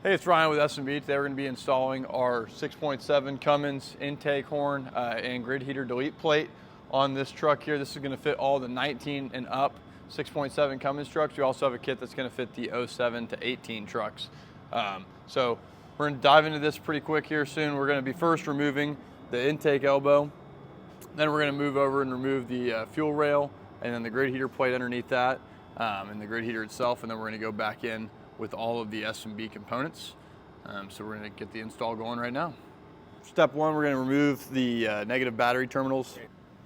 Hey, it's Ryan with S&B. Today we're going to be installing our 6.7 Cummins intake horn and grid heater delete plate on this truck here. This is going to fit all the 19 and up 6.7 Cummins trucks. We also have a kit that's going to fit the 07 to 18 trucks. So we're going to dive into this pretty quick here soon. We're going to be first removing the intake elbow. Then we're going to move over and remove the fuel rail and then the grid heater plate underneath that and the grid heater itself. And then we're going to go back in with all of the S&B components. So we're going to get the install going right now. Step one, we're going to remove the negative battery terminals.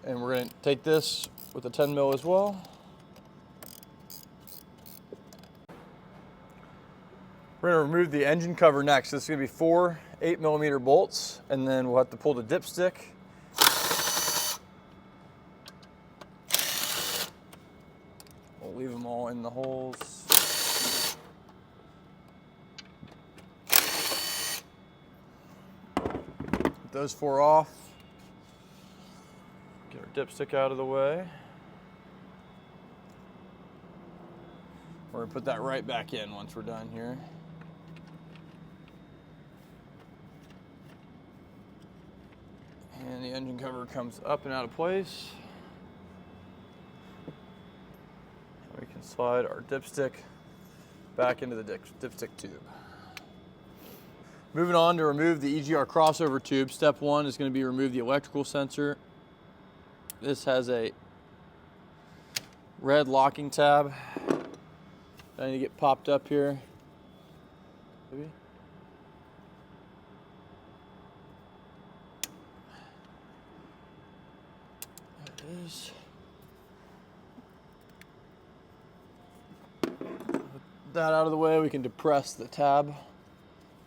And we're going to take this with a 10 mil as well. We're going to remove the engine cover next. This is going to be 4 8mm bolts, and then we'll have to pull the dipstick. We'll leave them all in the holes. Get those 4 off. Get our dipstick out of the way. We're going to put that right back in once we're done here. And the engine cover comes up and out of place. We can slide our dipstick back into the dipstick tube. Moving on to remove the EGR crossover tube. Step one is going to be remove the electrical sensor. This has a red locking tab. I need to get popped up here. Maybe. There it is. With that out of the way, we can depress the tab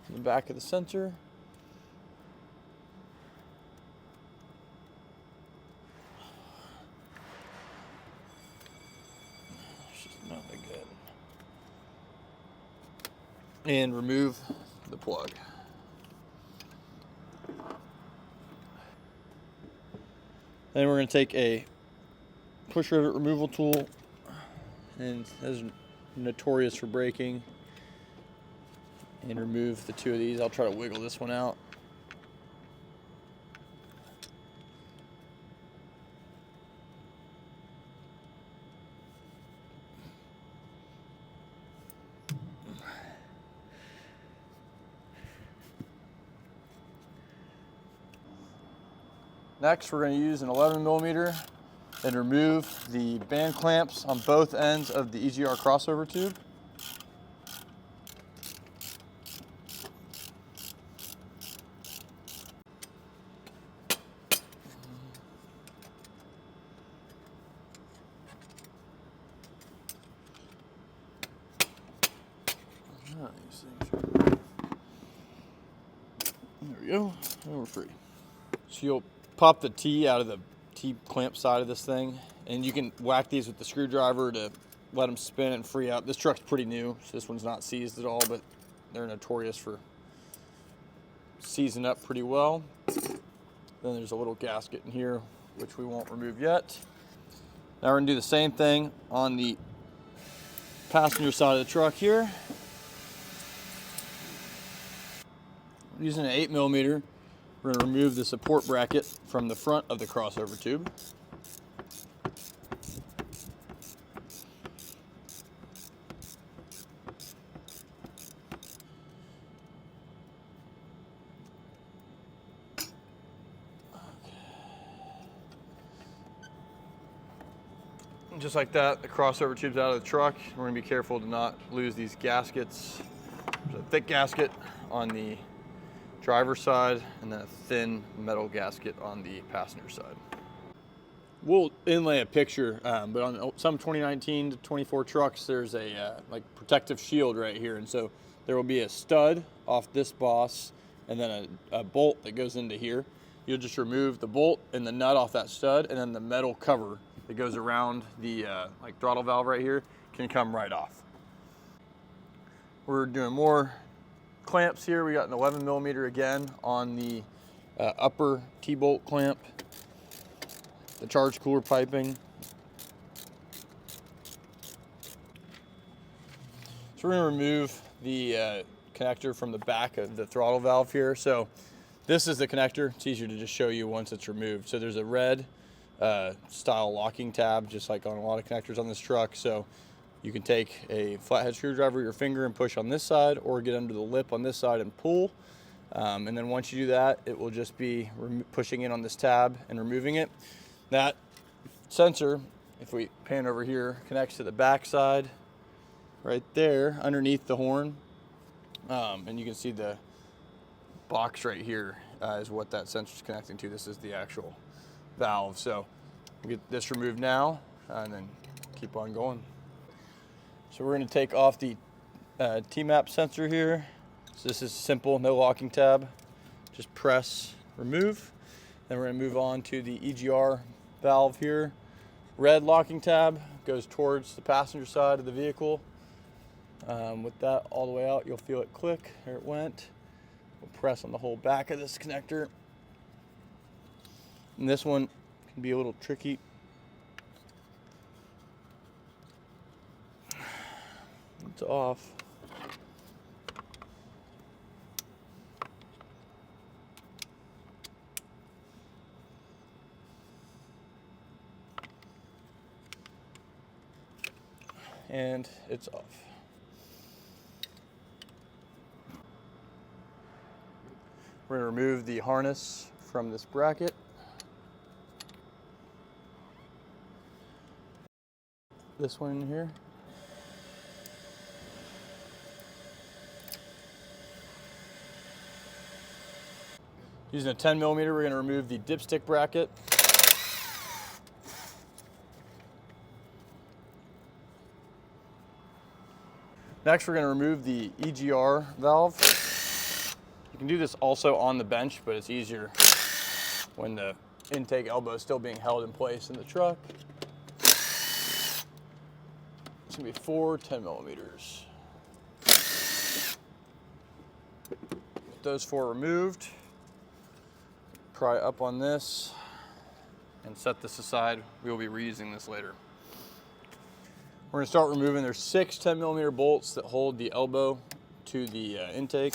in the back of the sensor. It's just not that good. And remove the plug. Then we're going to take a push rivet removal tool, and this is notorious for breaking, and remove the 2 of these. I'll try to wiggle this one out. Next, we're going to use an 11mm and remove the band clamps on both ends of the EGR crossover tube. These things are... There we go, and we're free. So you'll pop the T out of the T-clamp side of this thing, and you can whack these with the screwdriver to let them spin and free up. This truck's pretty new, so this one's not seized at all, but they're notorious for seizing up pretty well. Then there's a little gasket in here, which we won't remove yet. Now we're gonna do the same thing on the passenger side of the truck here. Using an 8mm, we're going to remove the support bracket from the front of the crossover tube. And just like that, the crossover tube's out of the truck. We're going to be careful to not lose these gaskets. There's a thick gasket on the driver's side and then a thin metal gasket on the passenger side. We'll inlay a picture, but on some 2019 to 24 trucks, there's a like protective shield right here, and so there will be a stud off this boss and then a bolt that goes into here. You'll just remove the bolt and the nut off that stud, and then the metal cover that goes around the like throttle valve right here can come right off. We're doing more clamps here. We got an 11mm again on the upper T-bolt clamp, the charge cooler piping. So we're going to remove the connector from the back of the throttle valve here. So this is the connector. It's easier to just show you once it's removed. So there's a red style locking tab, just like on a lot of connectors on this truck. So you can take a flathead screwdriver with your finger and push on this side, or get under the lip on this side and pull. And then once you do that, it will just be pushing in on this tab and removing it. That sensor, if we pan over here, connects to the back side right there underneath the horn. And you can see the box right here is what that sensor is connecting to. This is the actual valve. So we'll get this removed now and then keep on going. So we're going to take off the T-map sensor here. So this is simple, no locking tab. Just press, remove. Then we're going to move on to the EGR valve here. Red locking tab goes towards the passenger side of the vehicle. With that all the way out, you'll feel it click. There it went. We'll press on the whole back of this connector. And this one can be a little tricky. It's off. And it's off. We're going to remove the harness from this bracket. This one in here. Using a 10 millimeter, we're going to remove the dipstick bracket. Next, we're going to remove the EGR valve. You can do this also on the bench, but it's easier when the intake elbow is still being held in place in the truck. It's going to be 4 10 millimeters. With those 4 removed, pry up on this and set this aside. We will be reusing this later. We're going to start removing. There's 6 10 millimeter bolts that hold the elbow to the intake.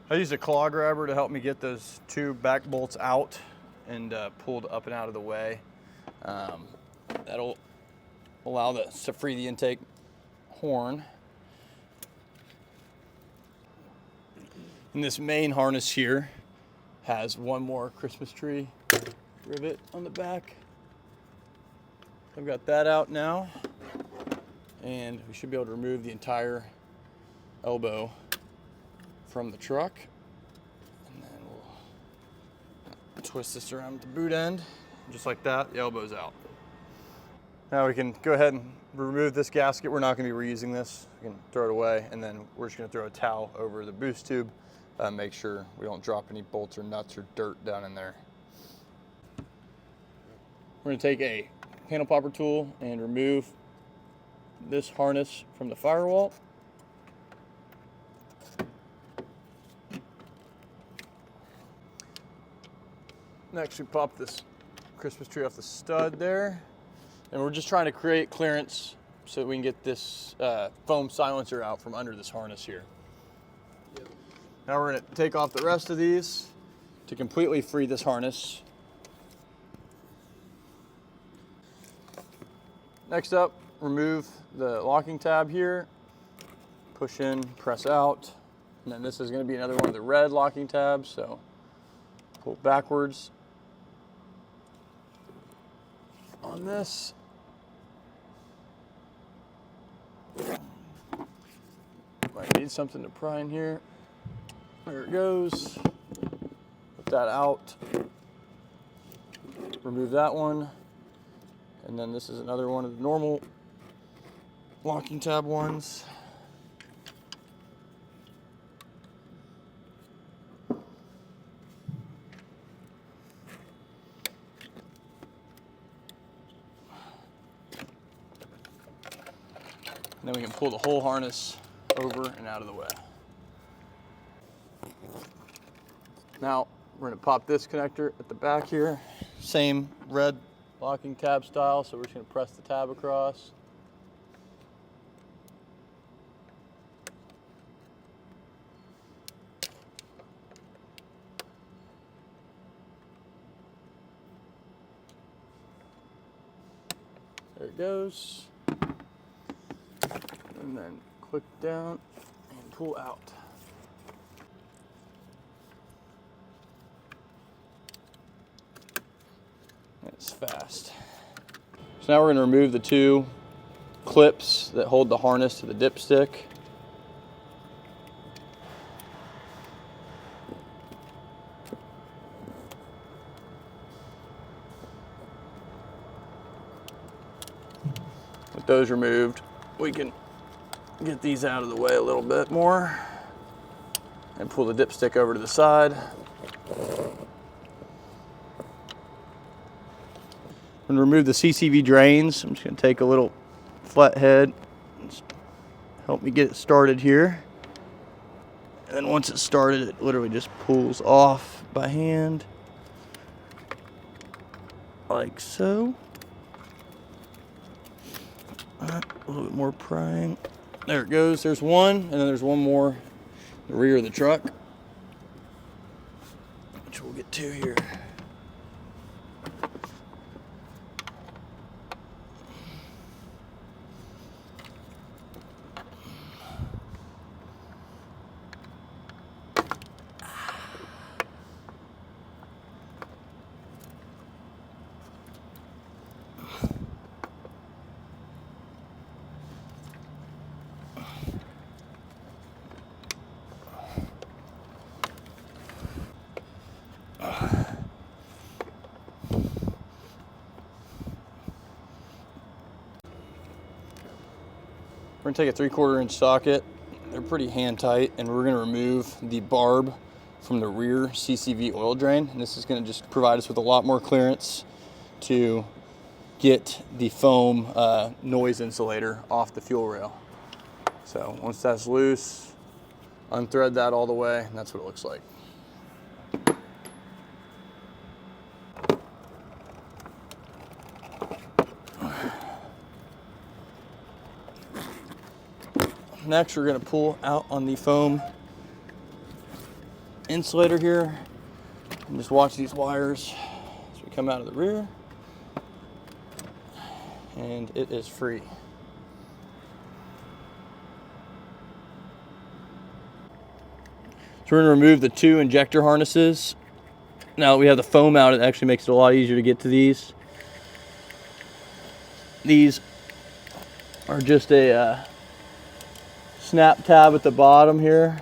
I used a claw grabber to help me get those 2 back bolts out and pulled up and out of the way. That'll allow to free the intake horn. And this main harness here has one more Christmas tree rivet on the back. I've got that out now, and we should be able to remove the entire elbow from the truck. And then we'll twist this around the boot end. Just like that, the elbow's out. Now we can go ahead and remove this gasket. We're not going to be reusing this. We can throw it away, and then we're just going to throw a towel over the boost tube. Make sure we don't drop any bolts or nuts or dirt down in there. We're going to take a panel popper tool and remove this harness from the firewall. Next, we pop this Christmas tree off the stud there. And we're just trying to create clearance so that we can get this foam silencer out from under this harness here. Now we're going to take off the rest of these to completely free this harness. Next up, remove the locking tab here, push in, press out, and then this is going to be another one of the red locking tabs, so pull backwards on this. Might need something to pry in here. There it goes. Put that out. Remove that one. And then this is another one of the normal locking tab ones. And then we can pull the whole harness over and out of the way. Now we're going to pop this connector at the back here. Same red locking tab style, so we're just going to press the tab across. There it goes. And then click down and pull out. That's fast. So now we're going to remove the two clips that hold the harness to the dipstick. With those removed, we can get these out of the way a little bit more and pull the dipstick over to the side. And remove the CCV drains. I'm just going to take a little flat head and help me get it started here. And then once it's started, it literally just pulls off by hand, like so. A little bit more prying. There it goes. There's one, and then there's one more in the rear of the truck, which we'll get to here. We're gonna take a 3/4 inch socket. They're pretty hand tight, and we're gonna remove the barb from the rear CCV oil drain. And this is gonna just provide us with a lot more clearance to get the foam noise insulator off the fuel rail. So once that's loose, unthread that all the way, and that's what it looks like. Next, we're going to pull out on the foam insulator here and just watch these wires as we come out of the rear, and it is free. So we're going to remove the two injector harnesses. Now that we have the foam out, it actually makes it a lot easier to get to these. These are just a snap tab at the bottom here.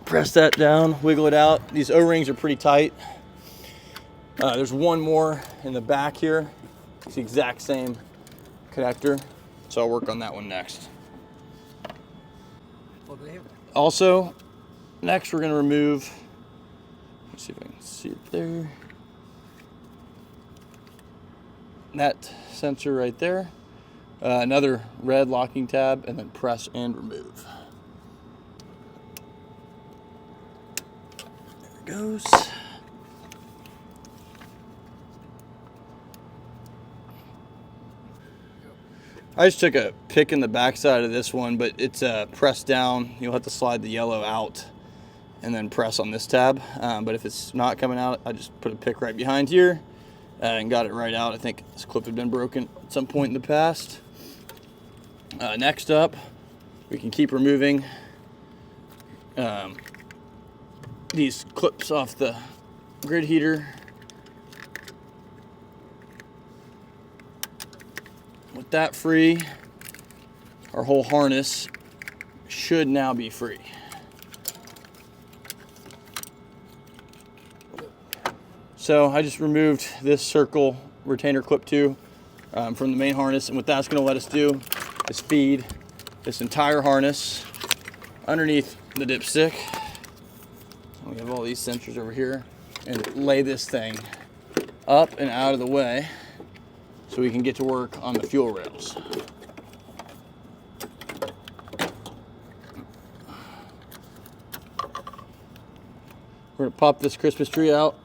Press that down, wiggle it out. These O-rings are pretty tight. There's one more in the back here. It's the exact same connector, so I'll work on that one next. Also, next we're going to remove, let's see if I can see it there, that sensor right there, another red locking tab, and then press and remove. There it goes. I just took a pick in the backside of this one, but it's pressed down. You'll have to slide the yellow out and then press on this tab. But if it's not coming out, I just put a pick right behind here and got it right out. I think this clip had been broken at some point in the past. Next up, we can keep removing these clips off the grid heater. With that free, our whole harness should now be free. So I just removed this circle retainer clip 2 from the main harness, and what that's going to let us do is feed this entire harness underneath the dipstick. We have all these sensors over here, and lay this thing up and out of the way so we can get to work on the fuel rails. We're going to pop this Christmas tree out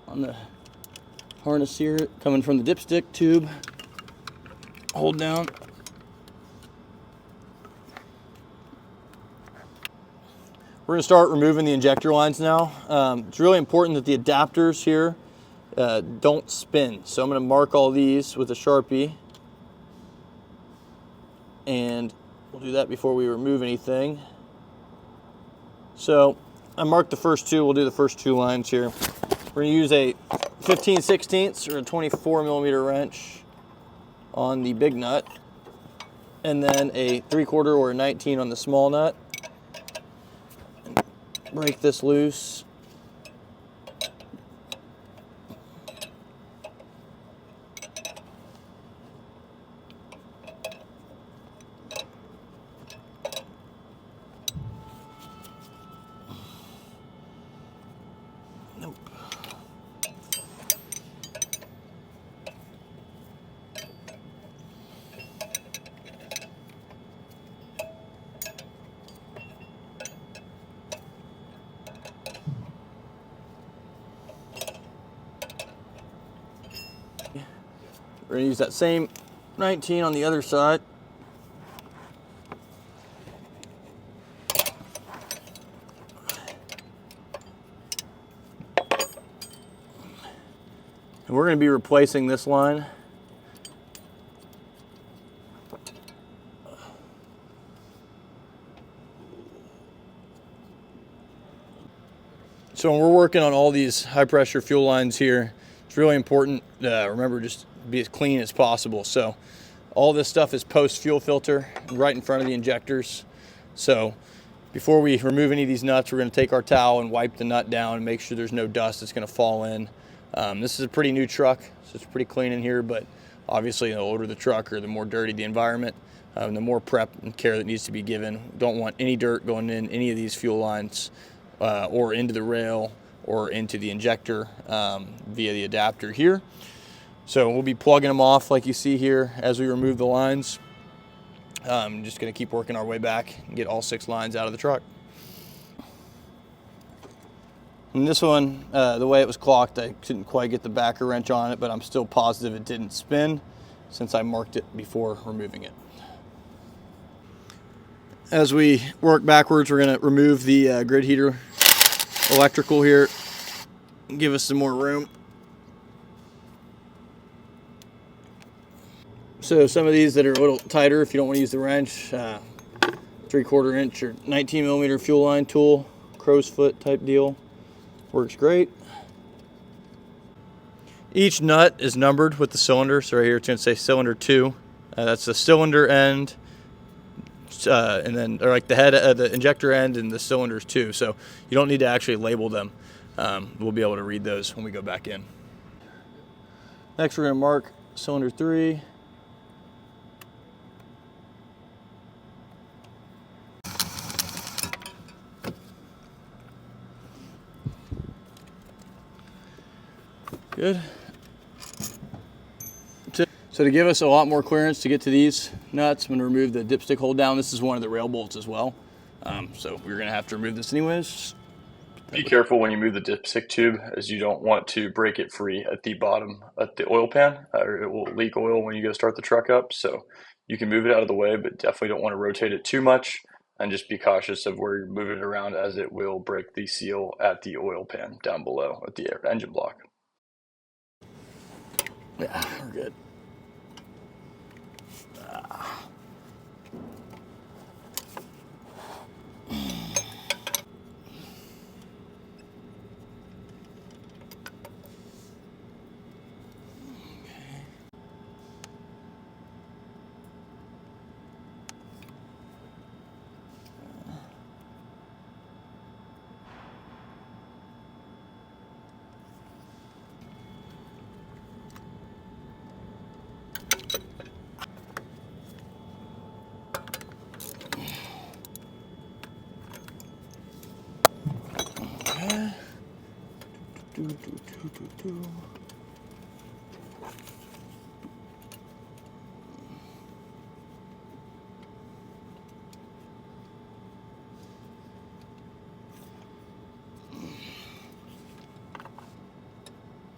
on the harness here, coming from the dipstick tube. Hold down. We're going to start removing the injector lines now. It's really important that the adapters here don't spin. So I'm going to mark all these with a Sharpie. And we'll do that before we remove anything. So I marked the first two. We'll do the first 2 lines here. We're going to use a 15/16 or a 24mm wrench on the big nut, and then a 3/4 or a 19 on the small nut. Break this loose. Nope. We're going to use that same 19 on the other side. And we're going to be replacing this line. So when we're working on all these high pressure fuel lines here, it's really important, remember, just be as clean as possible. So all this stuff is post fuel filter right in front of the injectors. So before we remove any of these nuts, we're going to take our towel and wipe the nut down and make sure there's no dust that's going to fall in. This is a pretty new truck, so it's pretty clean in here, but obviously the older the truck or the more dirty the environment, the more prep and care that needs to be given. Don't want any dirt going in any of these fuel lines or into the rail or into the injector via the adapter here. So we'll be plugging them off like you see here as we remove the lines. Just going to keep working our way back and get all 6 lines out of the truck. And this one, the way it was clocked, I couldn't quite get the backer wrench on it, but I'm still positive it didn't spin since I marked it before removing it. As we work backwards, we're going to remove the grid heater electrical here and give us some more room. So some of these that are a little tighter, if you don't want to use the wrench, 3/4 inch or 19mm fuel line tool, crow's foot type deal, works great. Each nut is numbered with the cylinder. So right here it's going to say cylinder 2. That's the cylinder end, and then or like the head, the injector end, and the cylinders too. So you don't need to actually label them. We'll be able to read those when we go back in. Next, we're going to mark cylinder 3. Good. So to give us a lot more clearance to get to these nuts, I'm going to remove the dipstick hold down. This is one of the rail bolts as well. So we're going to have to remove this anyways. Be careful when you move the dipstick tube, as you don't want to break it free at the bottom at the oil pan, or it will leak oil when you go start the truck up. So you can move it out of the way, but definitely don't want to rotate it too much, and just be cautious of where you're moving it around, as it will break the seal at the oil pan down below at the engine block. Yeah, we're good.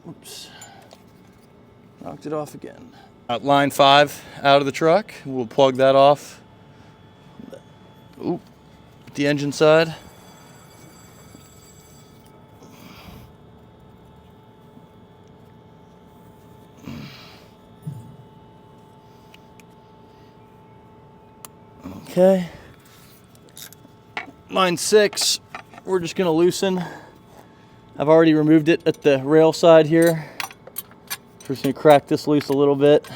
Oops. Knocked it off again. Line 5 out of the truck. We'll plug that off. Oop. The engine side. Okay. Line 6, we're just gonna loosen. I've already removed it at the rail side here. We're just gonna crack this loose a little bit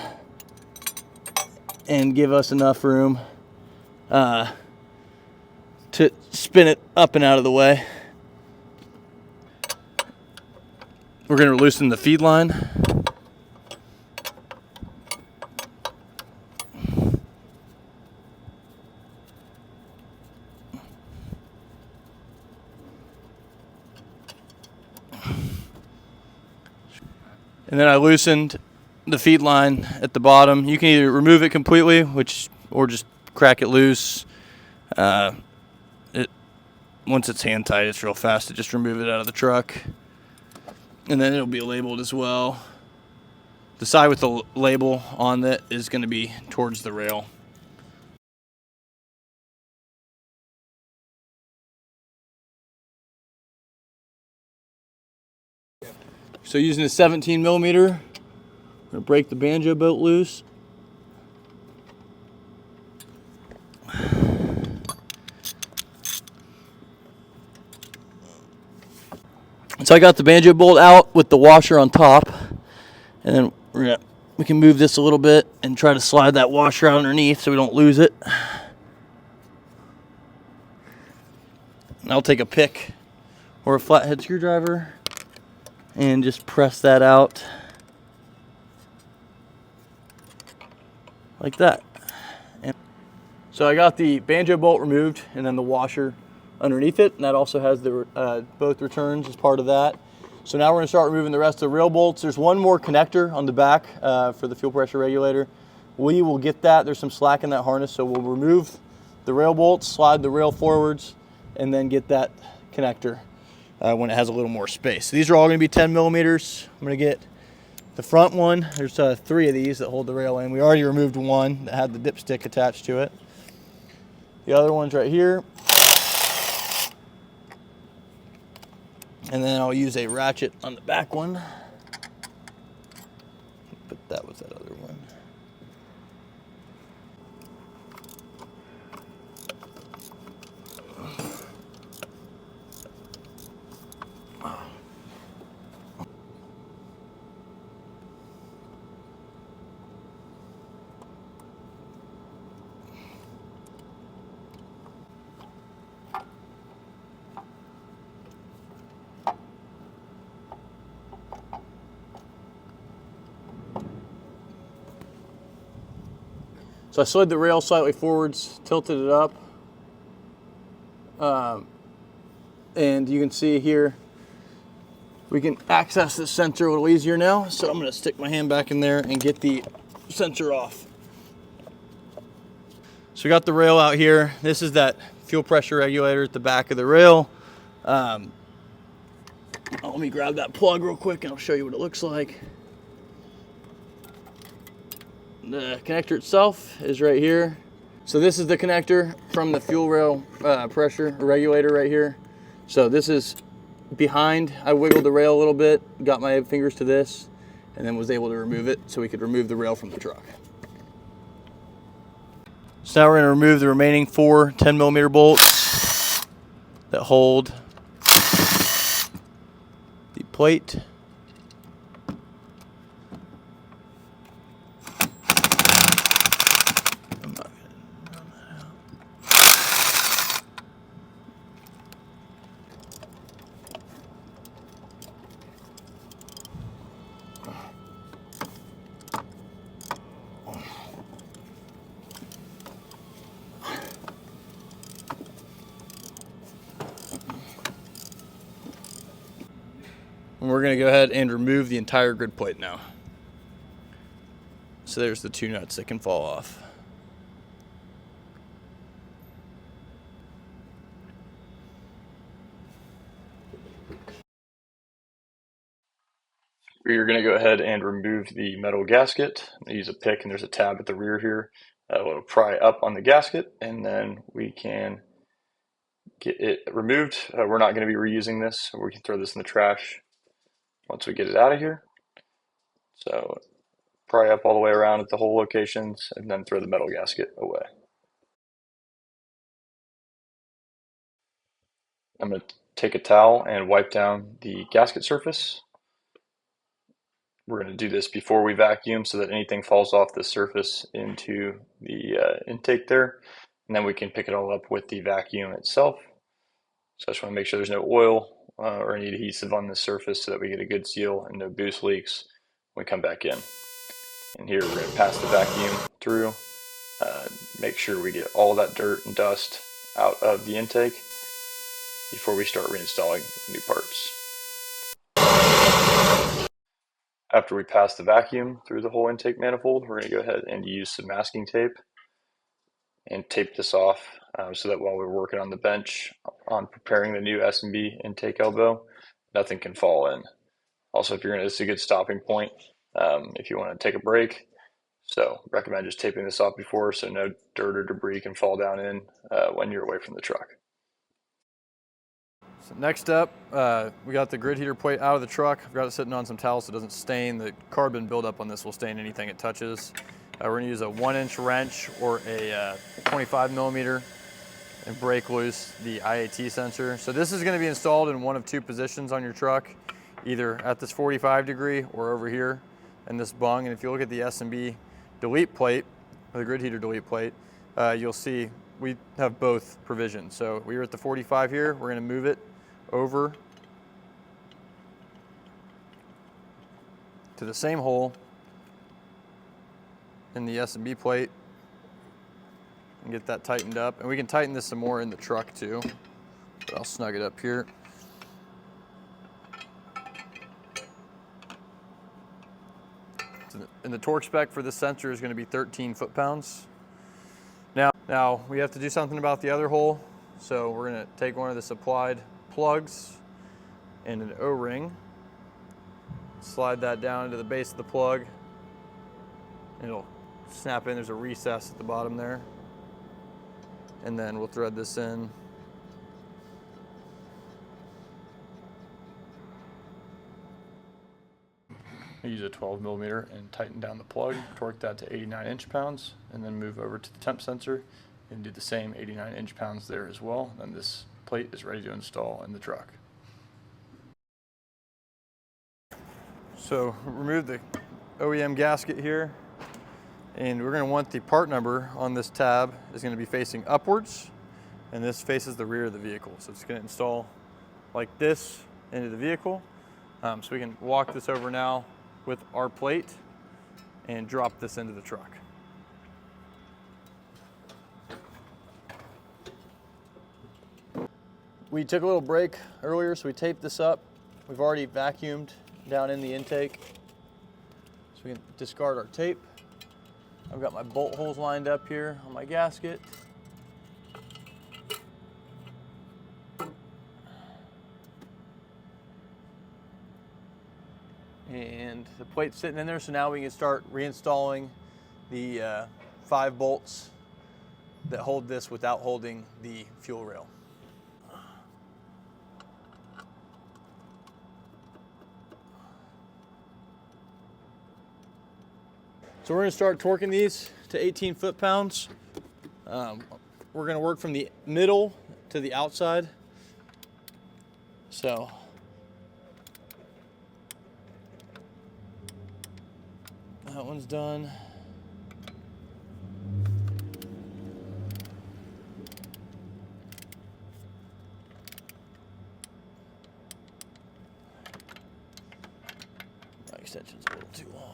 and give us enough room to spin it up and out of the way. We're gonna loosen the feed line. And then I loosened the feed line at the bottom. You can either remove it completely, or just crack it loose. Once it's hand tight, it's real fast to just remove it out of the truck. And then it'll be labeled as well. The side with the label on it is going to be towards the rail. So using a 17 millimeter, I'm going to break the banjo bolt loose. So I got the banjo bolt out with the washer on top, and then we can move this a little bit and try to slide that washer out underneath so we don't lose it. And I'll take a pick or a flathead screwdriver and just press that out like that. And so I got the banjo bolt removed and then the washer underneath it, and that also has the both returns as part of that. So now we're going to start removing the rest of the rail bolts. There's one more connector on the back for the fuel pressure regulator. We will get that. There's some slack in that harness, so we'll remove the rail bolts, slide the rail forwards, and then get that connector when it has a little more space. So these are all going to be 10 millimeters. I'm going to get the front one. There's 3 of these that hold the rail in. We already removed one that had the dipstick attached to it. The other one's right here. And then I'll use a ratchet on the back one. Put that with that other one. So I slid the rail slightly forwards, tilted it up, and you can see here we can access the sensor a little easier now. So I'm going to stick my hand back in there and get the sensor off. So we got the rail out here. This is that fuel pressure regulator at the back of the rail. Let me grab that plug real quick and I'll show you what it looks like. The connector itself is right here. So this is the connector from the fuel rail pressure regulator right here. So this is behind. I wiggled the rail a little bit, got my fingers to this, and then was able to remove it so we could remove the rail from the truck. So now we're going to remove the remaining 4 10 millimeter bolts that hold the plate. And we're going to go ahead and remove the entire grid plate now. So there's the two nuts that can fall off. We're going to go ahead and remove the metal gasket. I'm going to use a pick, and there's a tab at the rear here. We'll pry up on the gasket, and then we can get it removed. We're not going to be reusing this, so we can throw this in the trash once we get it out of here. So pry up all the way around at the hole locations, and then throw the metal gasket away. I'm going to take a towel and wipe down the gasket surface. We're going to do this before we vacuum so that anything falls off the surface into the intake there. And then we can pick it all up with the vacuum itself. So I just want to make sure there's no oil or any adhesive on the surface so that we get a good seal and no boost leaks when we come back in. And here we're going to pass the vacuum through, make sure we get all that dirt and dust out of the intake before we start reinstalling new parts. After we pass the vacuum through the whole intake manifold, we're going to go ahead and use some masking tape and tape this off so that while we're working on the bench on preparing the new S&B intake elbow, nothing can fall in. Also, if you're going to, this is a good stopping point if you want to take a break. So recommend just taping this off before so no dirt or debris can fall down in when you're away from the truck. So next up, we got the grid heater plate out of the truck. I've got it sitting on some towels so it doesn't stain. The carbon buildup on this will stain anything it touches. We're gonna use a 1-inch wrench or a 25 millimeter and break loose the IAT sensor. So this is gonna be installed in one of two positions on your truck, either at this 45 degree or over here in this bung. And if you look at the S&B delete plate, or the grid heater delete plate, you'll see we have both provisions. So we are at the 45 here, we're gonna move it over to the same hole in the S&B plate and get that tightened up. And we can tighten this some more in the truck too, but I'll snug it up here. And the torque spec for this sensor is going to be 13 foot-pounds. Now we have to do something about the other hole. So we're going to take one of the supplied plugs and an O-ring, slide that down into the base of the plug, and it'll snap in. There's a recess at the bottom there. And then we'll thread this in. I use a 12 millimeter and tighten down the plug, torque that to 89 inch-pounds, and then move over to the temp sensor and do the same 89 inch-pounds there as well. Then this plate is ready to install in the truck. So remove the OEM gasket here, and we're going to want the part number on this tab is going to be facing upwards, and this faces the rear of the vehicle. So it's going to install like this into the vehicle. So we can walk this over now with our plate and drop this into the truck. We took a little break earlier, so we taped this up. We've already vacuumed down in the intake, so we can discard our tape. I've got my bolt holes lined up here on my gasket. And the plate's sitting in there, so now we can start reinstalling the 5 bolts that hold this without holding the fuel rail. So we're going to start torquing these to 18 foot-pounds. We're going to work from the middle to the outside. So that one's done. My extension's a little too long.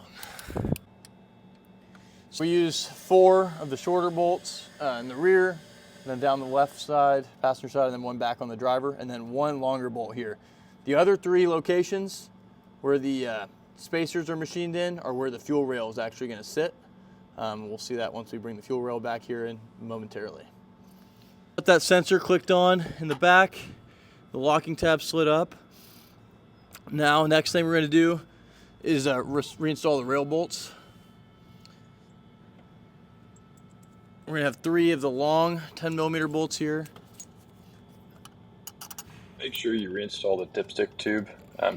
So we use 4 of the shorter bolts in the rear, and then down the left side, passenger side, and then one back on the driver, and then 1 longer bolt here. The other 3 locations where the spacers are machined in are where the fuel rail is actually going to sit. We'll see that once we bring the fuel rail back here in momentarily. Got that sensor clicked on in the back, the locking tab slid up. Now, next thing we're going to do is reinstall the rail bolts. We're going to have 3 of the long 10mm bolts here. Make sure you reinstall the dipstick tube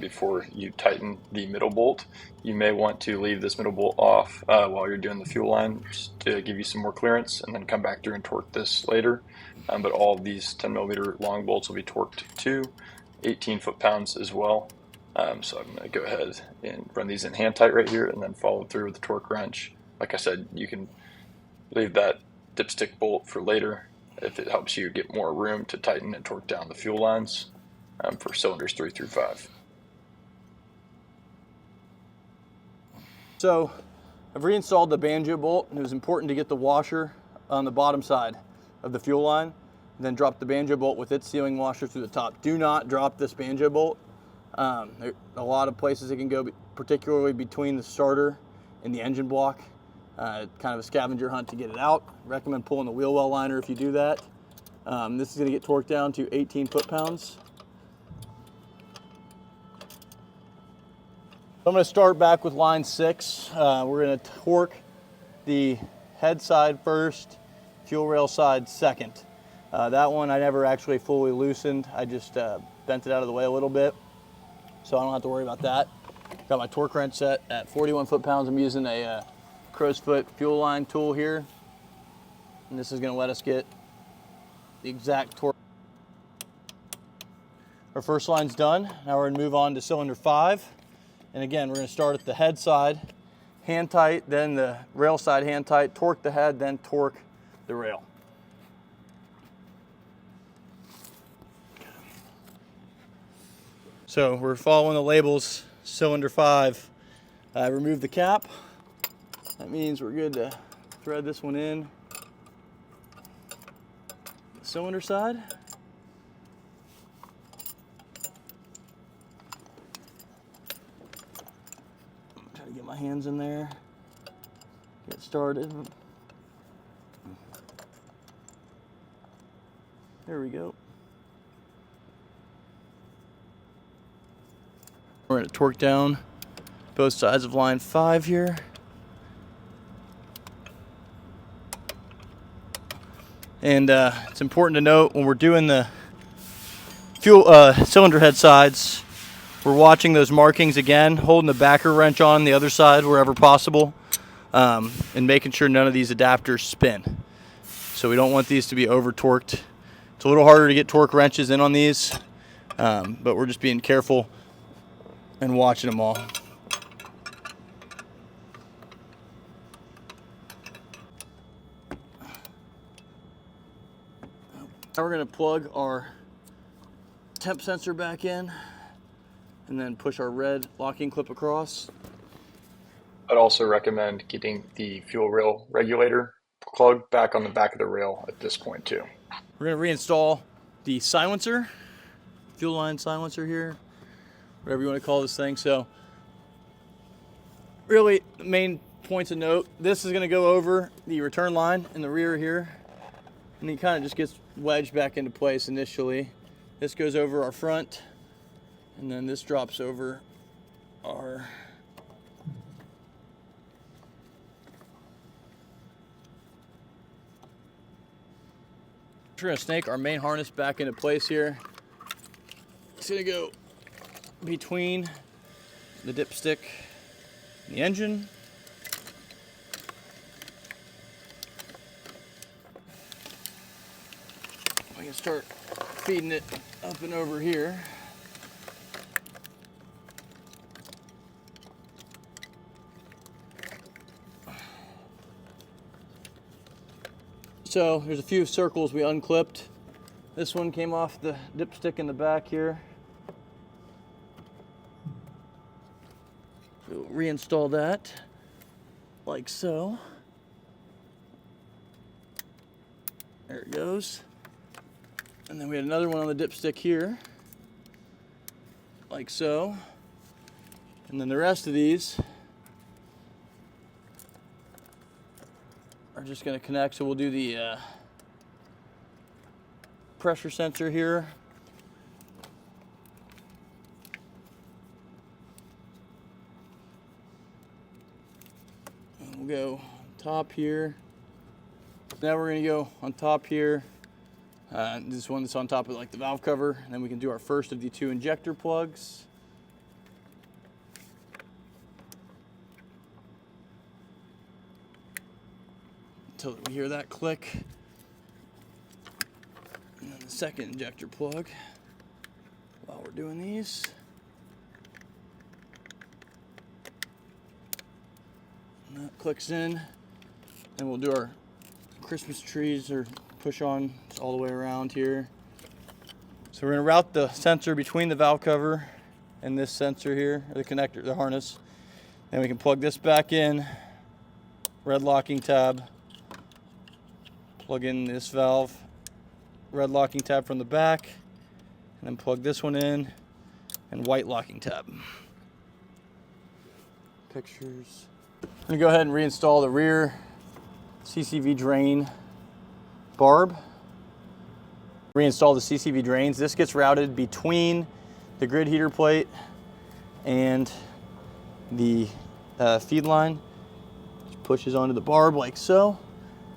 before you tighten the middle bolt. You may want to leave this middle bolt off while you're doing the fuel line just to give you some more clearance, and then come back through and torque this later. But all of these 10mm long bolts will be torqued to 18 foot-pounds as well. So I'm going to go ahead and run these in hand tight right here, and then follow through with the torque wrench. Like I said, you can leave that dipstick bolt for later if it helps you get more room to tighten and torque down the fuel lines for cylinders 3 through 5. So I've reinstalled the banjo bolt, and it was important to get the washer on the bottom side of the fuel line, and then drop the banjo bolt with its sealing washer through the top. Do not drop this banjo bolt. There are a lot of places it can go, particularly between the starter and the engine block. Kind of a scavenger hunt to get it out. Recommend pulling the wheel well liner if you do that. This is going to get torqued down to 18 foot-pounds. I'm going to start back with line 6. We're going to torque the head side first, fuel rail side second. That one I never actually fully loosened. I just bent it out of the way a little bit, so I don't have to worry about that. Got my torque wrench set at 41 foot-pounds. I'm using a crow's foot fuel line tool here, and this is going to let us get the exact torque. Our first line's done. Now we're going to move on to cylinder 5. And again, we're going to start at the head side, hand tight, then the rail side hand tight, torque the head, then torque the rail. So we're following the labels. Cylinder 5. I removed the cap. That means we're good to thread this one in. The cylinder side. Try to get my hands in there. Get started. There we go. We're going to torque down both sides of line 5 here. And it's important to note when we're doing the fuel cylinder head sides, we're watching those markings again, holding the backer wrench on the other side wherever possible, and making sure none of these adapters spin. So we don't want these to be over torqued. It's a little harder to get torque wrenches in on these, but we're just being careful and watching them all. Now we're going to plug our temp sensor back in and then push our red locking clip across. I'd also recommend getting the fuel rail regulator plug back on the back of the rail at this point too. We're going to reinstall the silencer, fuel line silencer here, whatever you want to call this thing. So really the main points of note, this is going to go over the return line in the rear here, and he kind of just gets wedged back into place initially. This goes over our front, and then this drops over our we're going to snake our main harness back into place here. It's going to go between the dipstick and the engine. We can start feeding it up and over here. So there's a few circles we unclipped. This one came off the dipstick in the back here. We'll reinstall that like so. There it goes. And then we had another one on the dipstick here, like so. And then the rest of these are just going to connect. So we'll do the pressure sensor here. And we'll go top here. Now we're going to go on top here. This one that's on top of like the valve cover. And then we can do our first of the 2 injector plugs. Until we hear that click. And then the second injector plug while we're doing these. And that clicks in. And we'll do our Christmas trees or push on all the way around here. So we're going to route the sensor between the valve cover and this sensor here, or the connector, the harness. Then we can plug this back in, red locking tab, plug in this valve, red locking tab from the back, and then plug this one in, and white locking tab. Pictures. I'm going to go ahead and reinstall the rear CCV drain barb. Reinstall the CCV drains. This gets routed between the grid heater plate and the feed line. Just pushes onto the barb like so.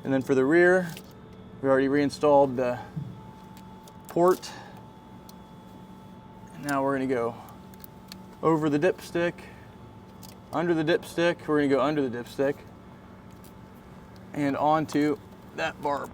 And then for the rear, we already reinstalled the port. And now we're going to go over the dipstick, under the dipstick. We're going to go under the dipstick and onto that barb.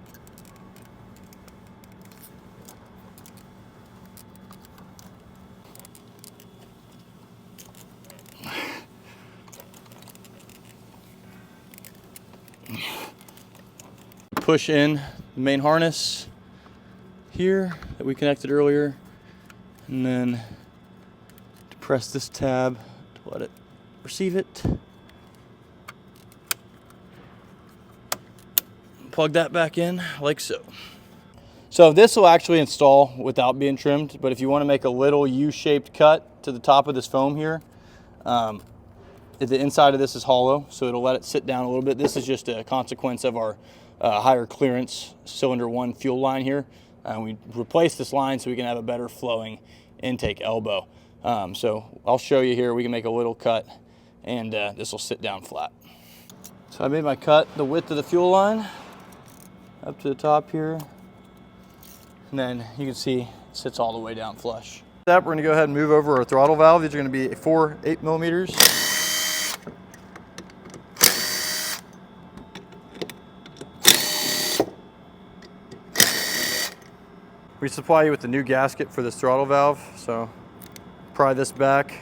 Push in the main harness here that we connected earlier, and then press this tab to let it receive it. Plug that back in like so. So this will actually install without being trimmed, but if you want to make a little U-shaped cut to the top of this foam here, the inside of this is hollow, so it'll let it sit down a little bit. This is just a consequence of our higher clearance cylinder 1 fuel line here. We replaced this line so we can have a better flowing intake elbow. So I'll show you here. We can make a little cut, and this will sit down flat. So I made my cut the width of the fuel line up to the top here, and then you can see it sits all the way down flush. We're going to go ahead and move over our throttle valve. These are going to be 4 8mm. We supply you with the new gasket for this throttle valve, so pry this back.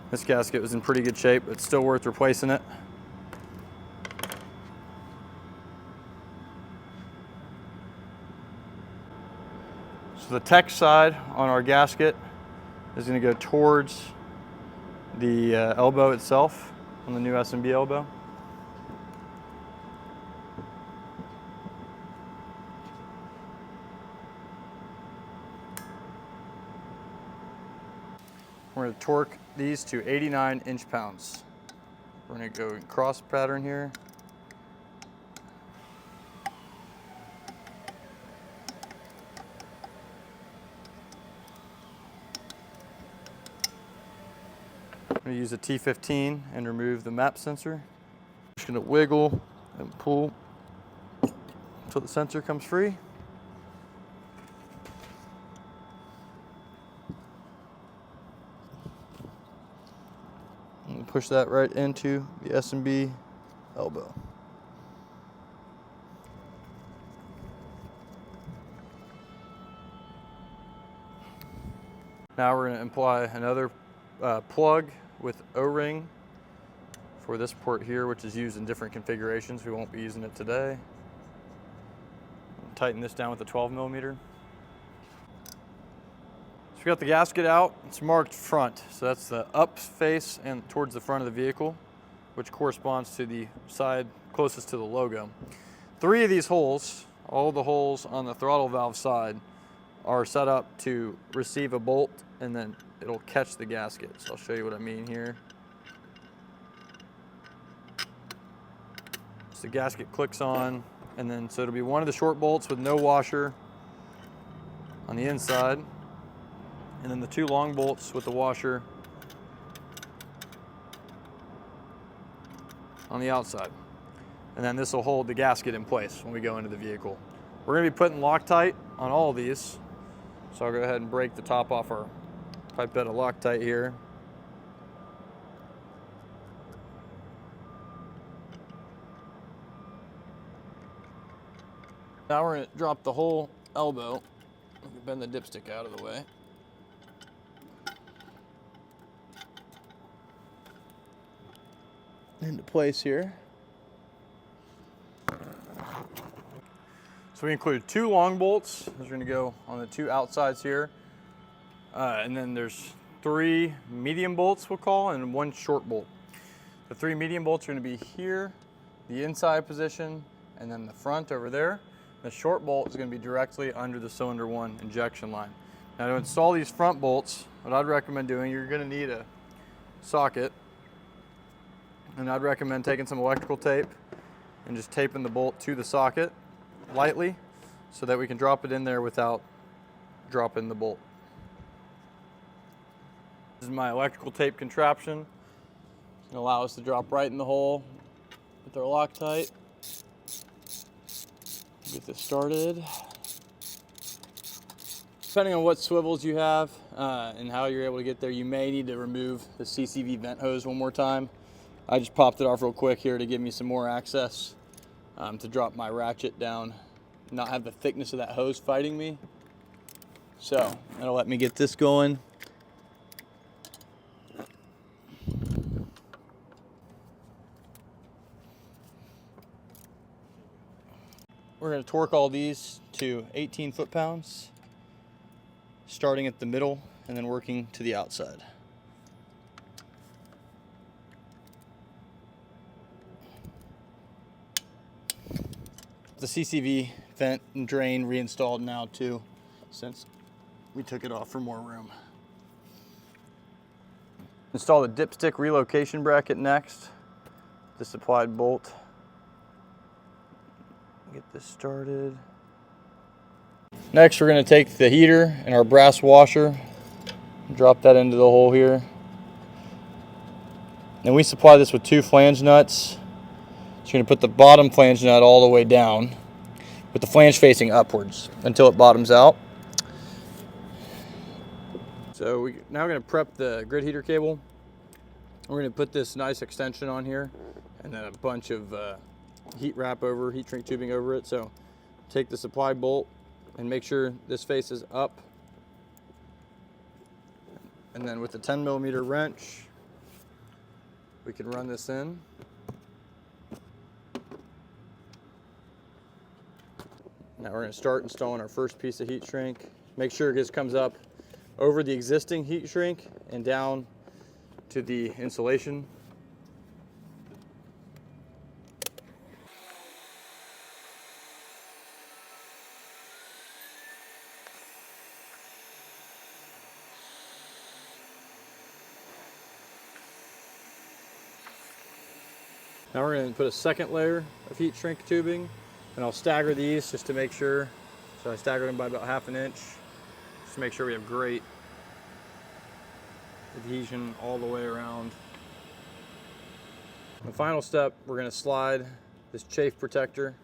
This gasket was in pretty good shape. It's still worth replacing it. So the tech side on our gasket is going to go towards the elbow itself on the new S&B elbow. We're going to torque these to 89 inch-pounds. We're going to go in cross pattern here. I'm going to use a T15 and remove the map sensor. Just going to wiggle and pull until the sensor comes free. And push that right into the S&B elbow. Now we're going to apply another plug with O-ring for this port here, which is used in different configurations. We won't be using it today. Tighten this down with a 12mm. So we got the gasket out. It's marked front, so that's the up face and towards the front of the vehicle, which corresponds to the side closest to the logo. 3 of these holes, all the holes on the throttle valve side, are set up to receive a bolt and then it'll catch the gasket. So I'll show you what I mean here. So the gasket clicks on, and then so it'll be one of the short bolts with no washer on the inside, and then the two long bolts with the washer on the outside. And then this will hold the gasket in place when we go into the vehicle. We're going to be putting Loctite on all of these. So I'll go ahead and break the top off our pipe bed of Loctite here. Now we're going to drop the whole elbow. Bend the dipstick out of the way. Into place here. So we included two long bolts. Those are going to go on the two outsides here. And then there's three medium bolts, we'll call, and one short bolt. The three medium bolts are going to be here, the inside position, and then the front over there. The short bolt is going to be directly under the cylinder 1 injection line. Now to install these front bolts, what I'd recommend doing, you're going to need a socket. And I'd recommend taking some electrical tape and just taping the bolt to the socket lightly so that we can drop it in there without dropping the bolt. This is my electrical tape contraption. It's going to allow us to drop right in the hole with our Loctite. Get this started. Depending on what swivels you have and how you're able to get there, you may need to remove the CCV vent hose one more time. I just popped it off real quick here to give me some more access to drop my ratchet down, not have the thickness of that hose fighting me. So that'll let me get this going. We're going to torque all these to 18 foot-pounds, starting at the middle and then working to the outside. The CCV vent and drain reinstalled now too, since we took it off for more room. Install the dipstick relocation bracket next. The supplied bolt. Get this started. Next, we're going to take the heater and our brass washer, drop that into the hole here. And we supply this with two flange nuts. So you're going to put the bottom flange nut all the way down with the flange facing upwards until it bottoms out. So we're now going to prep the grid heater cable. We're going to put this nice extension on here and then a bunch of heat shrink tubing over it. So take the supply bolt and make sure this faces up. And then with the 10mm wrench, we can run this in. Now we're going to start installing our first piece of heat shrink. Make sure this comes up over the existing heat shrink and down to the insulation. Now we're going to put a second layer of heat shrink tubing, and I'll stagger these just to make sure. So I staggered them by about 1/2 inch, just to make sure we have great adhesion all the way around. The final step, we're going to slide this chafe protector,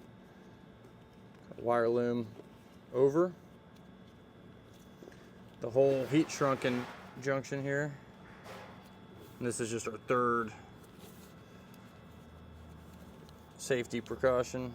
wire loom, over the whole heat shrunken junction here. And this is just our third safety precaution.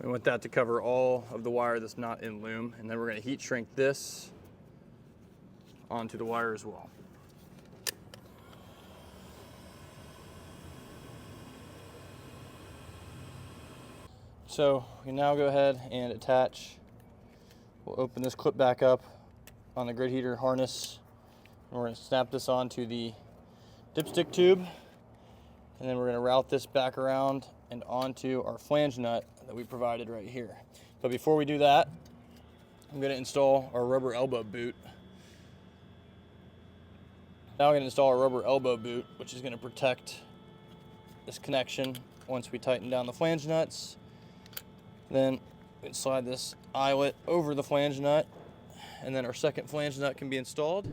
We want that to cover all of the wire that's not in loom, and then we're going to heat shrink this onto the wire as well. So we can now go ahead and attach We'll open this clip back up on the grid heater harness, and we're going to snap this onto the dipstick tube, and then we're going to route this back around and onto our flange nut that we provided right here. But before we do that, I'm going to install our rubber elbow boot. Now I'm going to install our rubber elbow boot, which is going to protect this connection once we tighten down the flange nuts. Then we can slide this eyelet over the flange nut, and then our second flange nut can be installed.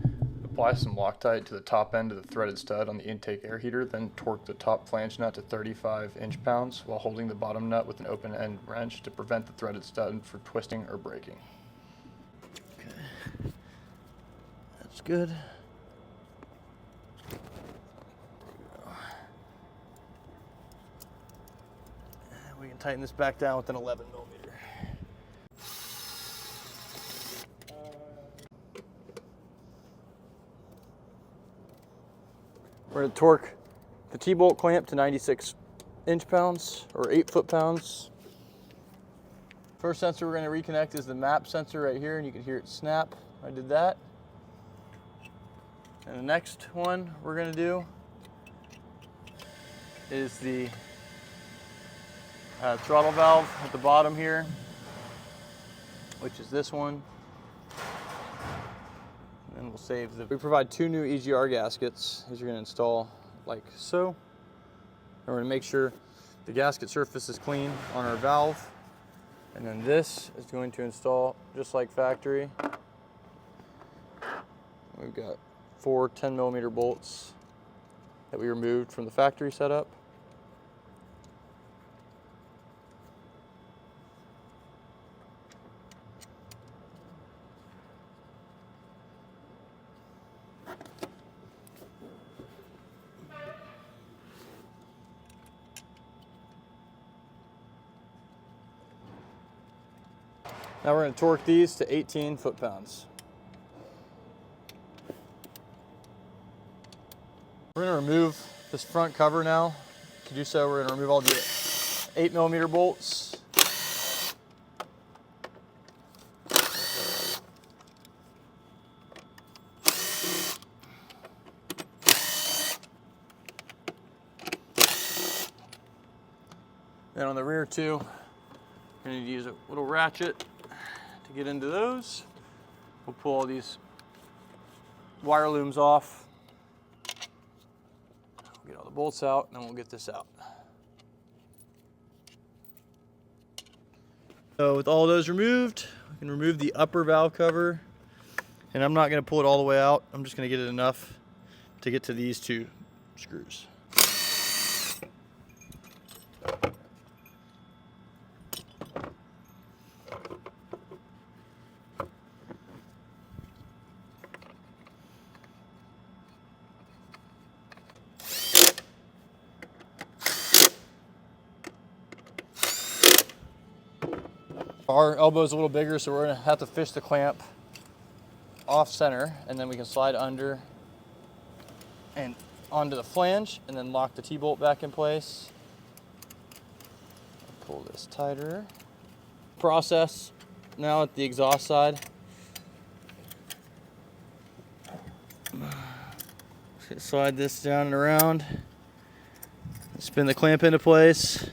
Apply some Loctite to the top end of the threaded stud on the intake air heater, then torque the top flange nut to 35 inch-pounds while holding the bottom nut with an open end wrench to prevent the threaded stud from twisting or breaking. Okay, that's good. We can tighten this back down with an 11 millimeter. We're going to torque the T-bolt clamp to 96 inch-pounds or 8 foot-pounds. First sensor we're going to reconnect is the map sensor right here, and you can hear it snap. I did that. And the next one we're going to do is the throttle valve at the bottom here, which is this one. And we'll save the... We provide 2 new EGR gaskets. These are going to install like so. And we're going to make sure the gasket surface is clean on our valve. And then this is going to install just like factory. We've got 4 10 millimeter bolts that we removed from the factory setup. Now we're going to torque these to 18 foot-pounds. We're going to remove this front cover now. To do so, we're going to remove all the 8 millimeter bolts. Then on the rear too, we're going to use a little ratchet to get into those. We'll pull all these wire looms off. We'll get all the bolts out, and then we'll get this out. So with all those removed, we can remove the upper valve cover. And I'm not going to pull it all the way out. I'm just going to get it enough to get to these 2 screws. Our elbow is a little bigger, so we're going to have to fish the clamp off center, and then we can slide under and onto the flange, and then lock the T-bolt back in place. Pull this tighter. Process now at the exhaust side. Slide this down and around. Spin the clamp into place.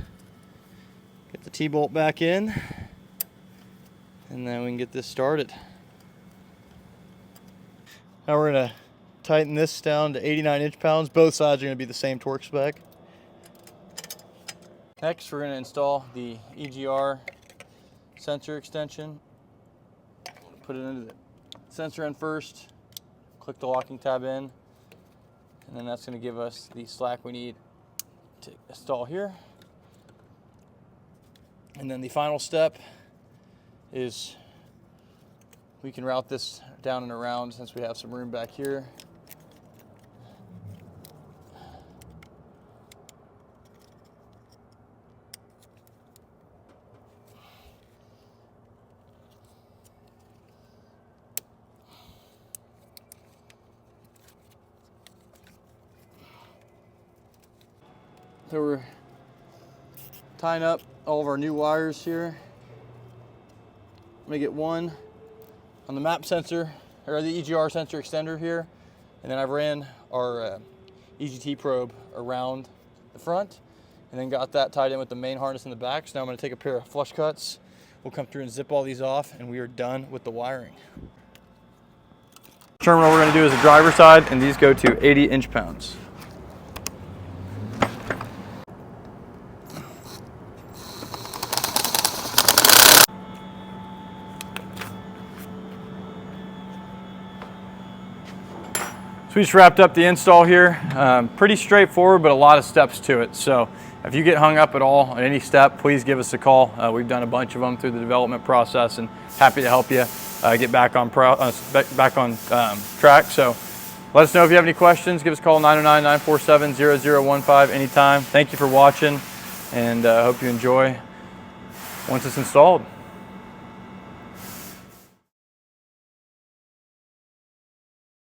Get the T-bolt back in. And then we can get this started. Now we're going to tighten this down to 89 inch-pounds. Both sides are going to be the same torque spec. Next, we're going to install the EGR sensor extension. Put it into the sensor end first. Click the locking tab in. And then that's going to give us the slack we need to install here. And then the final step is we can route this down and around since we have some room back here. So we're tying up all of our new wires here. I'm gonna get one on the map sensor, or the EGR sensor extender here. And then I've ran our EGT probe around the front and then got that tied in with the main harness in the back. So now I'm gonna take a pair of flush cuts. We'll come through and zip all these off and we are done with the wiring. Terminal we're gonna do is the driver side, and these go to 80 inch-pounds. So we just wrapped up the install here. Pretty straightforward, but a lot of steps to it. So if you get hung up at all on any step, please give us a call. We've done a bunch of them through the development process and happy to help you get back on track. So let us know if you have any questions. Give us a call, 909-947-0015 anytime. Thank you for watching, and hope you enjoy once it's installed.